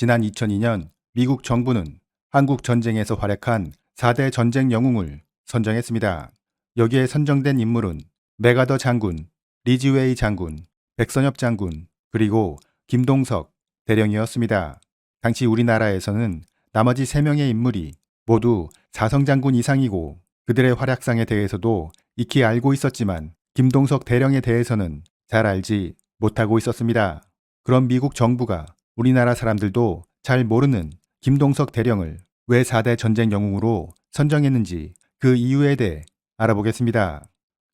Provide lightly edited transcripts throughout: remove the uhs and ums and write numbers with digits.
지난 2002년 미국 정부는 한국 전쟁에서 활약한 4대 전쟁 영웅을 선정했습니다. 여기에 선정된 인물은 맥아더 장군, 리지웨이 장군, 백선엽 장군, 그리고 김동석 대령이었습니다. 당시 우리나라에서는 나머지 3명의 인물이 모두 사성 장군 이상이고 그들의 활약상에 대해서도 익히 알고 있었지만 김동석 대령에 대해서는 잘 알지 못하고 있었습니다. 그럼 미국 정부가 우리나라 사람들도 잘 모르는 김동석 대령을 왜 4대 전쟁 영웅으로 선정했는지 그 이유에 대해 알아보겠습니다.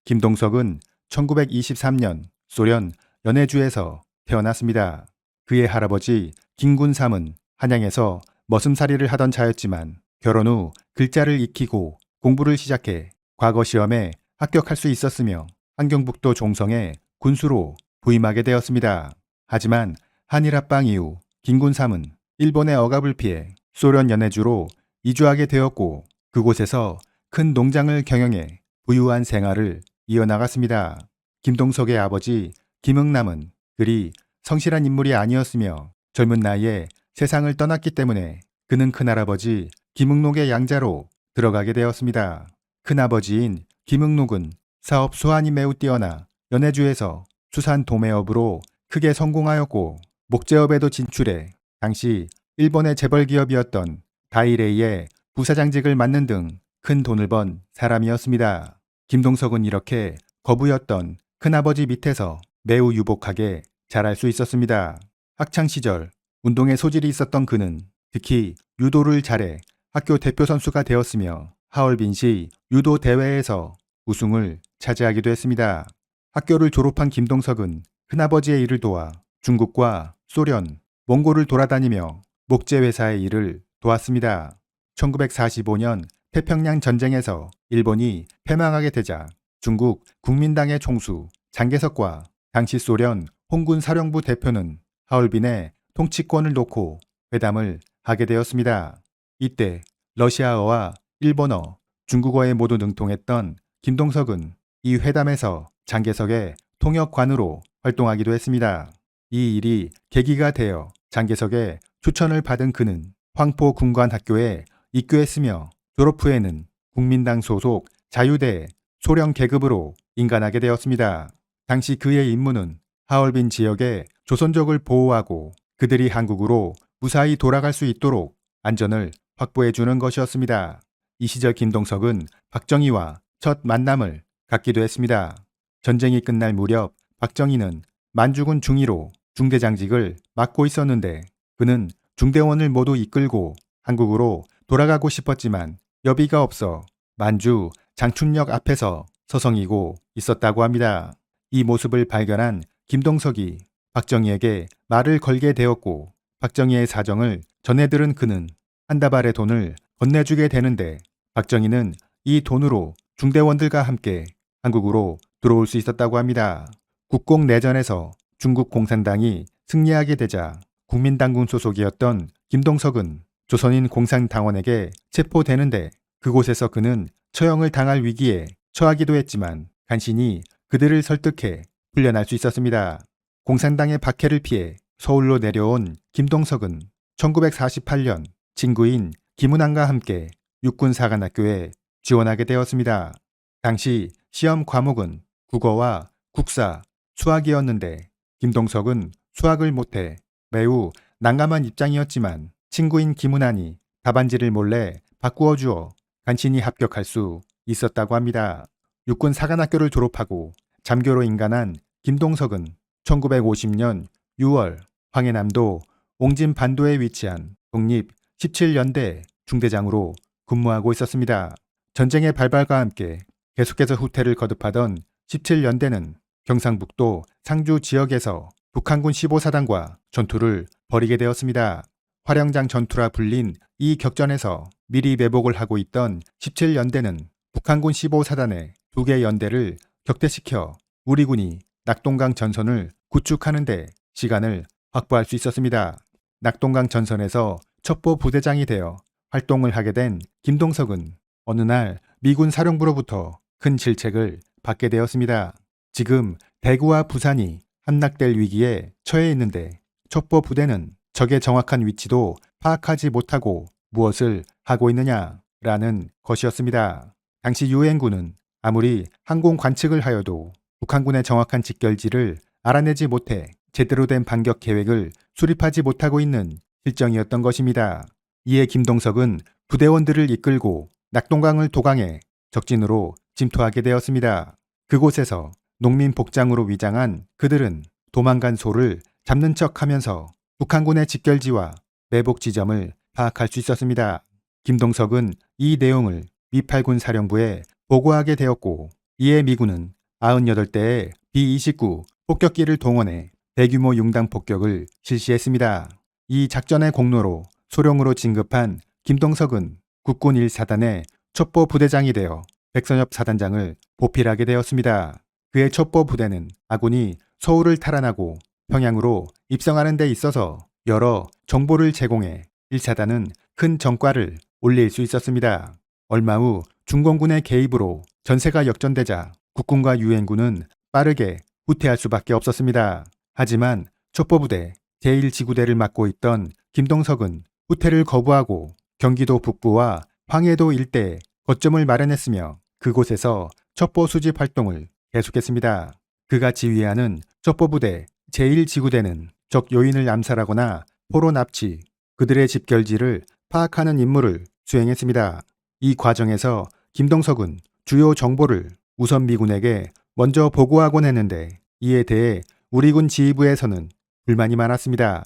김동석은 1923년 소련 연해주에서 태어났습니다. 그의 할아버지 김군삼은 한양에서 머슴살이를 하던 자였지만 결혼 후 글자를 익히고 공부를 시작해 과거 시험에 합격할 수 있었으며 함경북도 종성에 군수로 부임하게 되었습니다. 하지만 한일합방 이후 김군삼은 일본의 억압을 피해 소련 연해주로 이주하게 되었고 그곳에서 큰 농장을 경영해 부유한 생활을 이어나갔습니다. 김동석의 아버지 김응남은 그리 성실한 인물이 아니었으며 젊은 나이에 세상을 떠났기 때문에 그는 큰할아버지 김응록의 양자로 들어가게 되었습니다. 큰아버지인 김응록은 사업 수완이 매우 뛰어나 연해주에서 수산 도매업으로 크게 성공하였고 목재업에도 진출해 당시 일본의 재벌 기업이었던 다이레이의 부사장직을 맡는 등 큰 돈을 번 사람이었습니다. 김동석은 이렇게 거부였던 큰아버지 밑에서 매우 유복하게 자랄 수 있었습니다. 학창시절 운동에 소질이 있었던 그는 특히 유도를 잘해 학교 대표 선수가 되었으며 하얼빈시 유도 대회에서 우승을 차지하기도 했습니다. 학교를 졸업한 김동석은 큰아버지의 일을 도와 중국과 소련, 몽골을 돌아다니며 목재회사의 일을 도왔습니다. 1945년 태평양 전쟁에서 일본이 패망하게 되자 중국 국민당의 총수 장개석과 당시 소련 홍군 사령부 대표는 하얼빈의 통치권을 놓고 회담을 하게 되었습니다. 이때 러시아어와 일본어, 중국어에 모두 능통했던 김동석은 이 회담에서 장개석의 통역관으로 활동하기도 했습니다. 이 일이 계기가 되어 장개석의 추천을 받은 그는 황포군관학교에 입교했으며 졸업 후에는 국민당 소속 자유대 소령 계급으로 인간하게 되었습니다. 당시 그의 임무는 하얼빈 지역의 조선족을 보호하고 그들이 한국으로 무사히 돌아갈 수 있도록 안전을 확보해 주는 것이었습니다. 이 시절 김동석은 박정희와 첫 만남을 갖기도 했습니다. 전쟁이 끝날 무렵 박정희는 만주군 중위로 중대장직을 맡고 있었는데 그는 중대원을 모두 이끌고 한국으로 돌아가고 싶었지만 여비가 없어 만주 장춘역 앞에서 서성이고 있었다고 합니다. 이 모습을 발견한 김동석이 박정희에게 말을 걸게 되었고 박정희의 사정을 전해들은 그는 한 다발의 돈을 건네주게 되는데 박정희는 이 돈으로 중대원들과 함께 한국으로 들어올 수 있었다고 합니다. 국공내전에서 중국 공산당이 승리하게 되자 국민당군 소속이었던 김동석은 조선인 공산당원에게 체포되는데 그곳에서 그는 처형을 당할 위기에 처하기도 했지만 간신히 그들을 설득해 풀려날 수 있었습니다. 공산당의 박해를 피해 서울로 내려온 김동석은 1948년 친구인 김은환과 함께 육군사관학교에 지원하게 되었습니다. 당시 시험 과목은 국어와 국사, 수학이었는데 김동석은 수학을 못해 매우 난감한 입장이었지만 친구인 김은환이 답안지를 몰래 바꾸어 주어 간신히 합격할 수 있었다고 합니다. 육군사관학교를 졸업하고 잠교로 인간한 김동석은 1950년 6월 황해남도 옹진반도에 위치한 독립 17연대 중대장으로 근무하고 있었습니다. 전쟁의 발발과 함께 계속해서 후퇴를 거듭하던 17연대는 경상북도 상주 지역에서 북한군 15사단과 전투를 벌이게 되었습니다. 화령장 전투라 불린 이 격전에서 미리 매복을 하고 있던 17연대는 북한군 15사단의 2개 연대를 격퇴시켜 우리 군이 낙동강 전선을 구축하는 데 시간을 확보할 수 있었습니다. 낙동강 전선에서 첩보 부대장이 되어 활동을 하게 된 김동석은 어느 날 미군 사령부로부터 큰 질책을 받게 되었습니다. 지금 대구와 부산이 함락될 위기에 처해 있는데 첩보 부대는 적의 정확한 위치도 파악하지 못하고 무엇을 하고 있느냐라는 것이었습니다. 당시 유엔군은 아무리 항공 관측을 하여도 북한군의 정확한 직결지를 알아내지 못해 제대로 된 반격 계획을 수립하지 못하고 있는 실정이었던 것입니다. 이에 김동석은 부대원들을 이끌고 낙동강을 도강해 적진으로 침투하게 되었습니다. 그곳에서 농민 복장으로 위장한 그들은 도망간 소를 잡는 척하면서 북한군의 직결지와 매복 지점을 파악할 수 있었습니다. 김동석은 이 내용을 미8군 사령부에 보고하게 되었고, 이에 미군은 98대의 B-29 폭격기를 동원해 대규모 융당 폭격을 실시했습니다. 이 작전의 공로로 소령으로 진급한 김동석은 국군 1사단의 첩보 부대장이 되어 백선엽 사단장을 보필하게 되었습니다. 그의 첩보 부대는 아군이 서울을 탈환하고 평양으로 입성하는 데 있어서 여러 정보를 제공해 1사단은 큰 전과를 올릴 수 있었습니다. 얼마 후 중공군의 개입으로 전세가 역전되자 국군과 유엔군은 빠르게 후퇴할 수밖에 없었습니다. 하지만 첩보부대 제1지구대를 맡고 있던 김동석은 후퇴를 거부하고 경기도 북부와 황해도 일대에 거점을 마련했으며 그곳에서 첩보 수집 활동을 계속했습니다. 그가 지휘하는 첩보부대 제1지구대는 적 요인을 암살하거나 포로 납치, 그들의 집결지를 파악하는 임무를 수행했습니다. 이 과정에서 김동석은 주요 정보를 우선 미군에게 먼저 보고하곤 했는데 이에 대해 우리 군 지휘부에서는 불만이 많았습니다.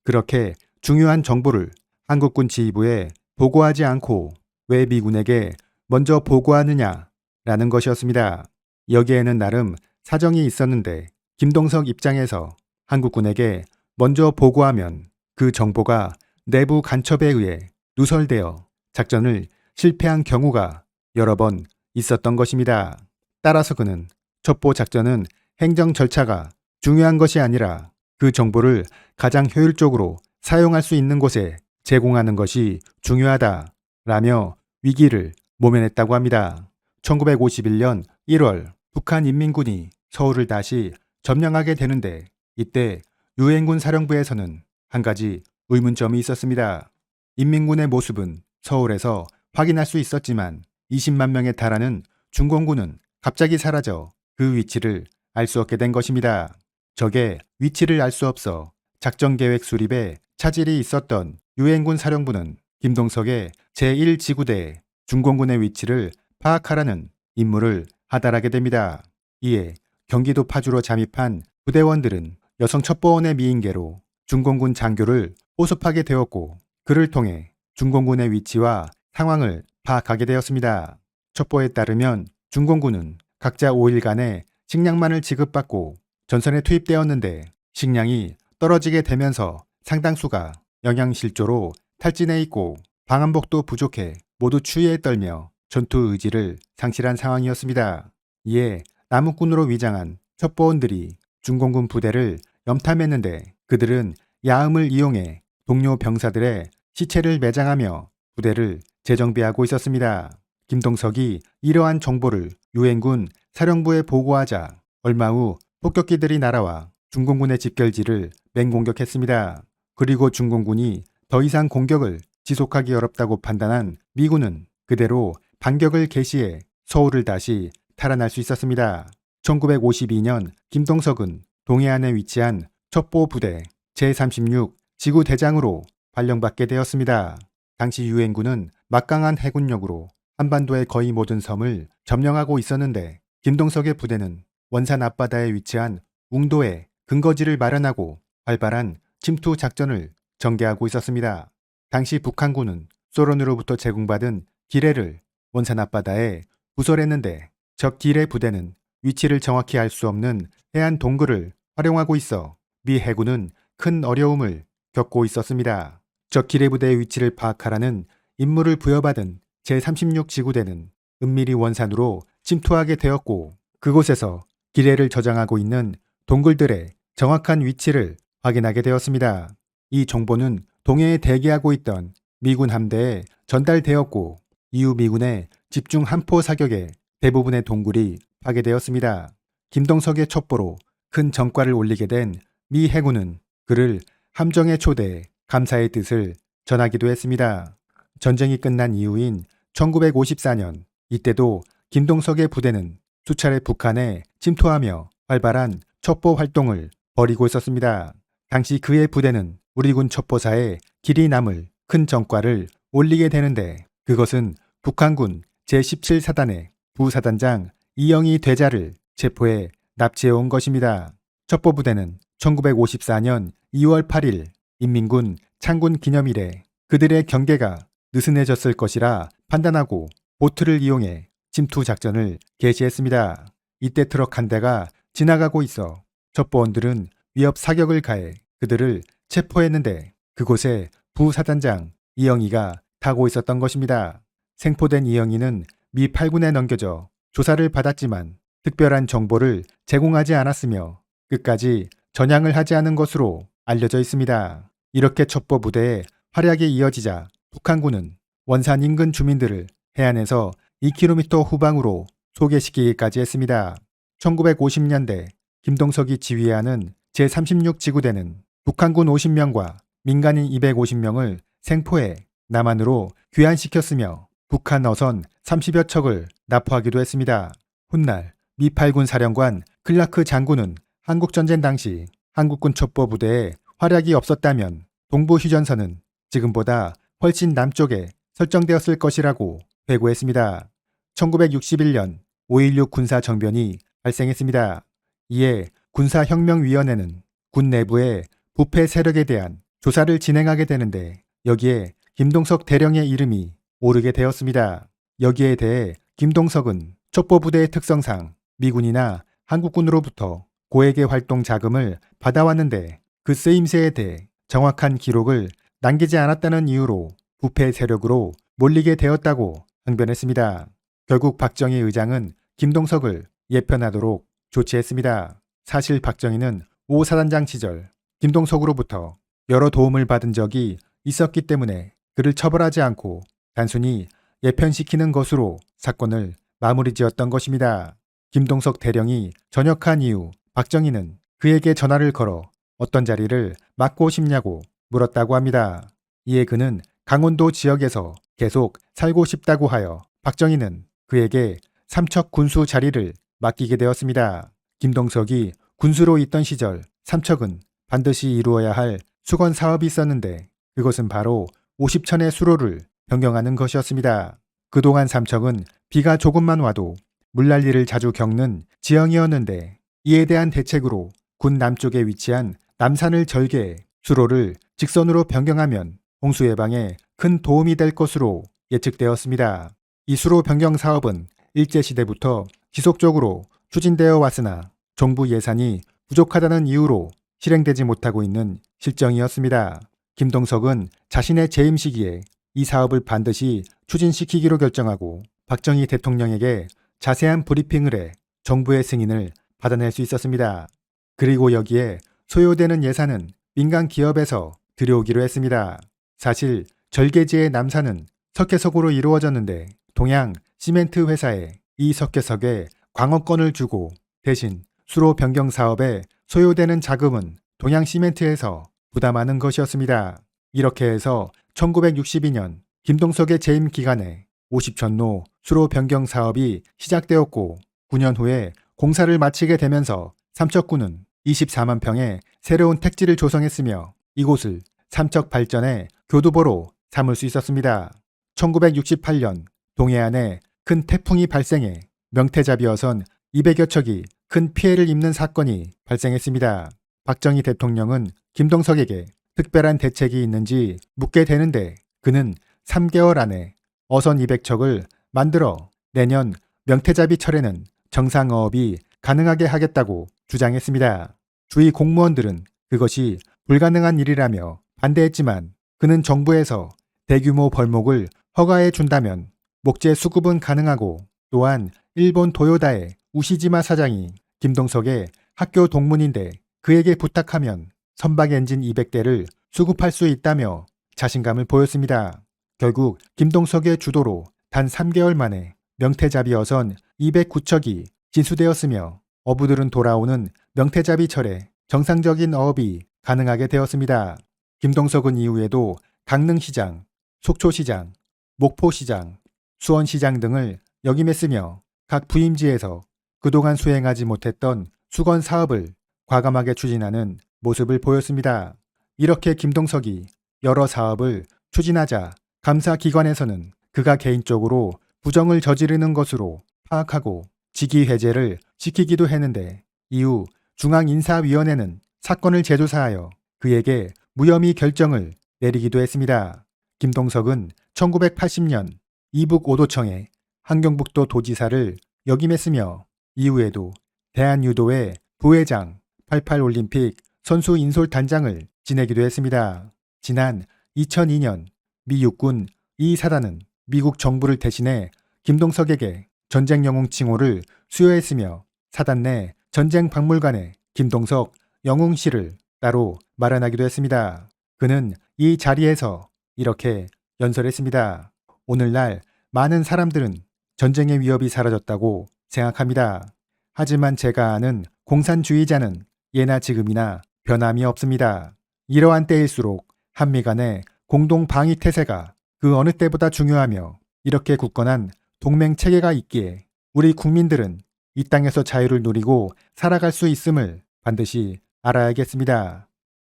그렇게 중요한 정보를 한국군 지휘부에 보고하지 않고 왜 미군에게 먼저 보고하느냐라는 것이었습니다. 여기에는 나름 사정이 있었는데 김동석 입장에서 한국군에게 먼저 보고하면 그 정보가 내부 간첩에 의해 누설되어 작전을 실패한 경우가 여러 번 있었던 것입니다. 따라서 그는 첩보 작전은 행정 절차가 중요한 것이 아니라 그 정보를 가장 효율적으로 사용할 수 있는 곳에 제공하는 것이 중요하다라며 위기를 모면했다고 합니다. 1951년 1월 북한인민군이 서울을 다시 점령하게 되는데 이때 유엔군 사령부에서는 한 가지 의문점이 있었습니다. 인민군의 모습은 서울에서 확인할 수 있었지만 20만 명에 달하는 중공군은 갑자기 사라져 그 위치를 알 수 없게 된 것입니다. 적의 위치를 알 수 없어 작전계획 수립에 차질이 있었던 유엔군 사령부는 김동석의 제1지구대에 중공군의 위치를 파악하라는 임무를 하달하게 됩니다. 이에 경기도 파주로 잠입한 부대원들은 여성 첩보원의 미인계로 중공군 장교를 포섭하게 되었고 그를 통해 중공군의 위치와 상황을 파악하게 되었습니다. 첩보에 따르면 중공군은 각자 5일간의 식량만을 지급받고 전선에 투입되었는데 식량이 떨어지게 되면서 상당수가 영양실조로 탈진해 있고 방한복도 부족해 모두 추위에 떨며 전투 의지를 상실한 상황이었습니다. 이에 남욱군으로 위장한 첩보원들이 중공군 부대를 염탐했는데 그들은 야음을 이용해 동료 병사들의 시체를 매장하며 부대를 재정비하고 있었습니다. 김동석이 이러한 정보를 유엔군 사령부에 보고하자 얼마 후 폭격기들이 날아와 중공군의 집결지를 맹공격했습니다. 그리고 중공군이 더 이상 공격을 지속하기 어렵다고 판단한 미군은 그대로 반격을 개시해 서울을 다시 탈환할 수 있었습니다. 1952년 김동석은 동해안에 위치한 첩보부대 제36 지구대장으로 발령받게 되었습니다. 당시 유엔군은 막강한 해군력으로 한반도의 거의 모든 섬을 점령하고 있었는데 김동석의 부대는 원산 앞바다에 위치한 웅도에 근거지를 마련하고 활발한 침투 작전을 전개하고 있었습니다. 당시 북한군은 소련으로부터 제공받은 기뢰를 원산 앞바다에 부설했는데 적 기뢰 부대는 위치를 정확히 알 수 없는 해안 동굴을 활용하고 있어 미 해군은 큰 어려움을 겪고 있었습니다. 적 기뢰 부대의 위치를 파악하라는 임무를 부여받은 제36지구대는 은밀히 원산으로 침투하게 되었고 그곳에서 기뢰를 저장하고 있는 동굴들의 정확한 위치를 확인하게 되었습니다. 이 정보는 동해에 대기하고 있던 미군 함대에 전달되었고 이후 미군의 집중 함포 사격에 대부분의 동굴이 파괴되었습니다. 김동석의 첩보로 큰 전과를 올리게 된 미 해군은 그를 함정에 초대해 감사의 뜻을 전하기도 했습니다. 전쟁이 끝난 이후인 1954년, 이때도 김동석의 부대는 수차례 북한에 침투하며 활발한 첩보 활동을 벌이고 있었습니다. 당시 그의 부대는 우리 군 첩보사에 길이 남을 큰 전과를 올리게 되는데, 그것은 북한군 제17사단의 부사단장 이영희 대자를 체포해 납치해 온 것입니다. 첩보부대는 1954년 2월 8일 인민군 창군 기념일에 그들의 경계가 느슨해졌을 것이라 판단하고 보트를 이용해 침투 작전을 개시했습니다. 이때 트럭 한 대가 지나가고 있어 첩보원들은 위협 사격을 가해 그들을 체포했는데, 그곳에 부사단장 이영희가 타고 있었던 것입니다. 생포된 이영희는 미 8군에 넘겨져 조사를 받았지만 특별한 정보를 제공하지 않았으며 끝까지 전향을 하지 않은 것으로 알려져 있습니다. 이렇게 첩보부대의 활약이 이어지자 북한군은 원산 인근 주민들을 해안에서 2km 후방으로 소개시키기까지 했습니다. 1950년대 김동석이 지휘하는 제36지구대는 북한군 50명과 민간인 250명을 생포해 남한으로 귀환시켰으며 북한 어선 30여 척을 납포하기도 했습니다. 훗날 미 8군 사령관 클라크 장군은 한국전쟁 당시 한국군 첩보부대에 활약이 없었다면 동부휴전선은 지금보다 훨씬 남쪽에 설정되었을 것이라고 회고했습니다. 1961년 5.16 군사정변이 발생했습니다. 이에 군사혁명위원회는 군 내부의 부패 세력에 대한 조사를 진행하게 되는데, 여기에 김동석 대령의 이름이 오르게 되었습니다. 여기에 대해 김동석은 첩보부대의 특성상 미군이나 한국군으로부터 고액의 활동 자금을 받아왔는데, 그 쓰임새에 대해 정확한 기록을 남기지 않았다는 이유로 부패 세력으로 몰리게 되었다고 항변했습니다. 결국 박정희 의장은 김동석을 예편하도록 조치했습니다. 사실 박정희는 오 사단장 시절 김동석으로부터 여러 도움을 받은 적이 있었기 때문에 그를 처벌하지 않고 단순히 예편시키는 것으로 사건을 마무리 지었던 것입니다. 김동석 대령이 전역한 이후 박정희는 그에게 전화를 걸어 어떤 자리를 맡고 싶냐고 물었다고 합니다. 이에 그는 강원도 지역에서 계속 살고 싶다고 하여 박정희는 그에게 삼척 군수 자리를 맡기게 되었습니다. 김동석이 군수로 있던 시절 삼척은 반드시 이루어야 할 수건 사업이 있었는데, 그것은 바로 50천의 수로를 변경하는 것이었습니다. 그동안 삼척은 비가 조금만 와도 물난리를 자주 겪는 지형이었는데, 이에 대한 대책으로 군 남쪽에 위치한 남산을 절개해 수로를 직선으로 변경하면 홍수 예방에 큰 도움이 될 것으로 예측되었습니다. 이 수로 변경 사업은 일제시대부터 지속적으로 추진되어 왔으나 정부 예산이 부족하다는 이유로 실행되지 못하고 있는 실정이었습니다. 김동석은 자신의 재임 시기에 이 사업을 반드시 추진시키기로 결정하고 박정희 대통령에게 자세한 브리핑을 해 정부의 승인을 받아낼 수 있었습니다. 그리고 여기에 소요되는 예산은 민간 기업에서 들여오기로 했습니다. 사실 절개지의 남산은 석회석으로 이루어졌는데 동양 시멘트 회사에 이 석회석에 광업권을 주고 대신 수로 변경 사업에 소요되는 자금은 동양 시멘트에서 부담하는 것이었습니다. 이렇게 해서 1962년 김동석의 재임 기간에 50전로 수로 변경 사업이 시작되었고 9년 후에 공사를 마치게 되면서 삼척군은 24만 평의 새로운 택지를 조성했으며 이곳을 삼척 발전의 교두보로 삼을 수 있었습니다. 1968년 동해안에 큰 태풍이 발생해 명태잡이어선 200여 척이 큰 피해를 입는 사건이 발생했습니다. 박정희 대통령은 김동석에게 특별한 대책이 있는지 묻게 되는데 그는 3개월 안에 어선 200척을 만들어 내년 명태잡이철에는 정상어업이 가능하게 하겠다고 주장했습니다. 주위 공무원들은 그것이 불가능한 일이라며 반대했지만 그는 정부에서 대규모 벌목을 허가해 준다면 목재 수급은 가능하고 또한 일본 도요다의 우시지마 사장이 김동석의 학교 동문인데 그에게 부탁하면 선박 엔진 200대를 수급할 수 있다며 자신감을 보였습니다. 결국 김동석의 주도로 단 3개월 만에 명태잡이 어선 209척이 진수되었으며 어부들은 돌아오는 명태잡이철에 정상적인 어업이 가능하게 되었습니다. 김동석은 이후에도 강릉시장, 속초시장, 목포시장, 수원시장 등을 역임했으며 각 부임지에서 그동안 수행하지 못했던 수건 사업을 과감하게 추진하는 모습을 보였습니다. 이렇게 김동석이 여러 사업을 추진하자 감사기관에서는 그가 개인적으로 부정을 저지르는 것으로 파악하고 직위해제를 시키기도 했는데 이후 중앙인사위원회는 사건을 재조사하여 그에게 무혐의 결정을 내리기도 했습니다. 김동석은 1980년 이북 오도청의 함경북도 도지사를 역임했으며 이후에도 대한유도회 부회장, 88올림픽 선수 인솔단장을 지내기도 했습니다. 지난 2002년 미 육군 2사단은 미국 정부를 대신해 김동석에게 전쟁 영웅 칭호를 수여했으며 사단 내 전쟁 박물관에 김동석 영웅실을 따로 마련하기도 했습니다. 그는 이 자리에서 이렇게 연설했습니다. 오늘날 많은 사람들은 전쟁의 위협이 사라졌다고 생각합니다. 하지만 제가 아는 공산주의자는 예나 지금이나 변함이 없습니다. 이러한 때일수록 한미 간의 공동 방위 태세가 그 어느 때보다 중요하며 이렇게 굳건한 동맹 체계가 있기에 우리 국민들은 이 땅에서 자유를 누리고 살아갈 수 있음을 반드시 알아야겠습니다.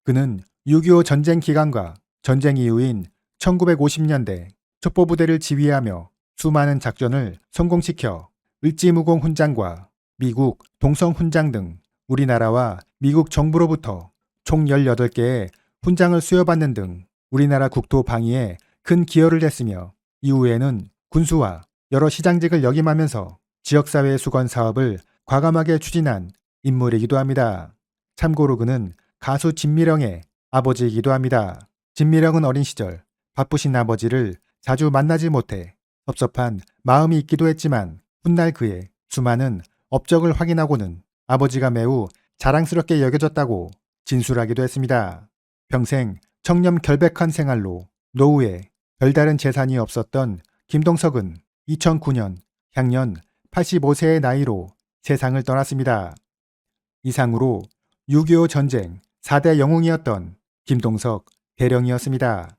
그는 6.25 전쟁 기간과 전쟁 이후인 1950년대 첩보부대를 지휘하며 수많은 작전을 성공시켜 을지무공 훈장과 미국 동성 훈장 등 우리나라와 미국 정부로부터 총 18개의 훈장을 수여받는 등 우리나라 국토 방위에 큰 기여를 했으며 이후에는 군수와 여러 시장직을 역임하면서 지역사회 수건 사업을 과감하게 추진한 인물이기도 합니다. 참고로 그는 가수 진미령의 아버지이기도 합니다. 진미령은 어린 시절 바쁘신 아버지를 자주 만나지 못해 섭섭한 마음이 있기도 했지만 훗날 그의 수많은 업적을 확인하고는 아버지가 매우 자랑스럽게 여겨졌다고 진술하기도 했습니다. 평생 청렴 결백한 생활로 노후에 별다른 재산이 없었던 김동석은 2009년 향년 85세의 나이로 세상을 떠났습니다. 이상으로 6.25 전쟁 4대 영웅이었던 김동석 대령이었습니다.